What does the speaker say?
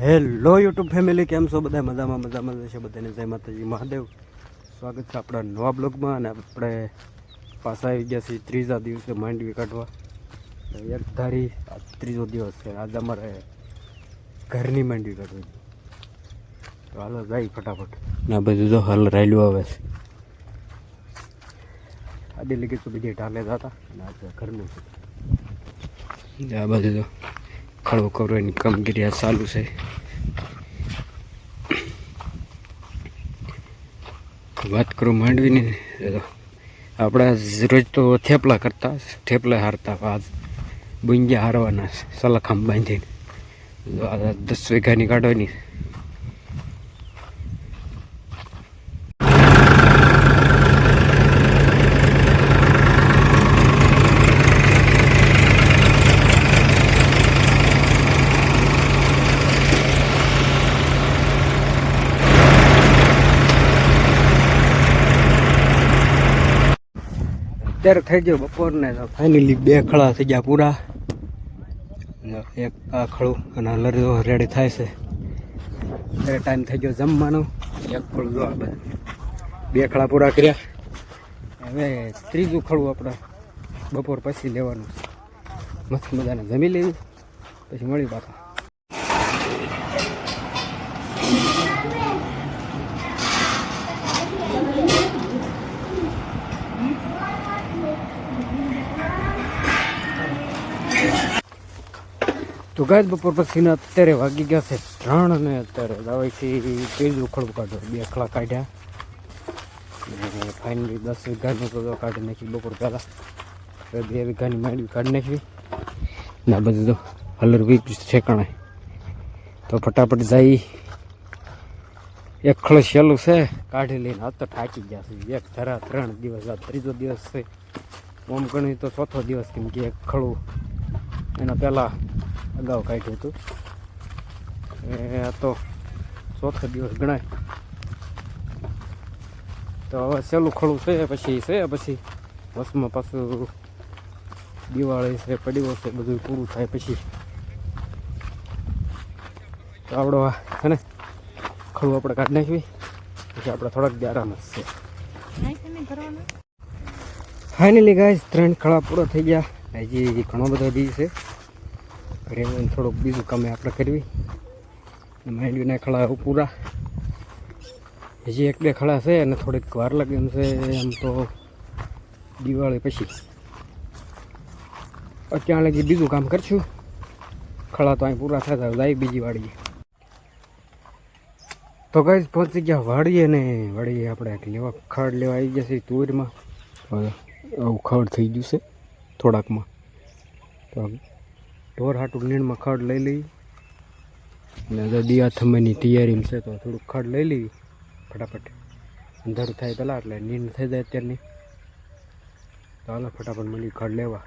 Hello YouTube family, કેમ છો બધા? મજામાં છે બધાને. જય માતાજી મહાદેવ. સ્વાગત છે આપણા નવા બ્લોગમાં. અને આપણે પાછા આવી ગયા છીએ ત્રીજા દિવસે માંડવી કાઢવા. એક ધારી આ ત્રીજો દિવસ છે. આજે અમારે ઘરની માંડવી કાઢવી. તો હાલો જાય ફટાફટ. ના બધું તો હાલ રાયલું આવે છે. આડી લગી તો બીજી ઢાલે જતા અને આજે ઘરનું છે. આ બધું તો ખડો કરવાની કામગીરી ચાલુ છે. વાત કરું માંડવીની, આપણે રોજ તો થેપલા કરતા, થેપલા હારતા. આજ બુંગિયા હારવાના સલાખામ બાંધીને 10 વીઘાની કાઢવાની. અત્યારે થઈ ગયો બપોરને, ફાઇનલી 2 ખળા થઈ ગયા પૂરા. એક આ ખળું અને લરી રેડી થાય છે. અત્યારે ટાઈમ થઈ ગયો જમવાનો. એક ખળું જો આ બધું 2 ખળા પૂરા કર્યા. હવે ત્રીજું ખળું આપણે બપોર પછી લેવાનું. મસ્ત મજાને જમી લેવું, પછી મળી પાછા. તો ગાય બપોર પછીના અત્યારે વાગી ગયા છે 3 અને અત્યારે દાવાથી ત્રીજું ખડું કાઢો. 2 ખળા કાઢ્યા અને ફાઇનલી 10 વીઘાનું તો કાઢી નાખી બપોર પહેલાં. 2 વીઘાની માંડવી કાઢી નાખવી ના બધું તો હલર વીક ઠેકાણે. તો ફટાફટ જઈ. એક ખળ સહેલું છે કાઢી લઈને. આ તો થાકી ગયા છે. એક ધરા 3 દિવસ, આ ત્રીજો દિવસ છે. ઓમ ગણી તો ચોથો દિવસ, કેમ કે એક ખળું એના પહેલાં અગાઉ કાઢ્યું હતું. આ તો ચોથો દિવસ ગણાય. તો હવે સહેલું ખળું છે, પછી વસમાં પાછું દિવાળી છે, પડીઓ છે, બધું પૂરું થાય પછી તો આપણો છે ને ખળું આપણે કાઢી નાખવી. પછી આપણે થોડાક દી આરામ જ છે. ફાઇનલી ગાઈસ 3 ખળા પૂરા થઈ ગયા. હજી ઘણો બધો દી છે. ઘરે થોડુંક બીજું કામ આપણે કરવી. માંડવીના ખળા પૂરા. હજી 1-2 ખળા છે અને થોડીક વાર લાગે એમ છે. એમ તો દિવાળી પછી ત્યાં લગી બીજું કામ કરશું. ખળા તો અહીં પૂરા થતા જાય બીજી વાડીએ. તો ગાઈસ પહોંચી ગયા વાડીએ ને વાડીએ આપણે ખડ લેવા આવી ગયા છે તુવેરમાં. આવું ખડ થઈ ગયું છે થોડાકમાં. તો ઢોર હાટું નીણમાં ખડ લઈ લઈ. અને દિયા થમવાની તૈયારીમાં છે, તો થોડુંક ખડ લઈ લેવી ફટાફટ. અંધારું થાય પહેલાં એટલે નીણ થઈ જાય અત્યારની. તો હાલો ફટાફટ મળી ખડ લેવા.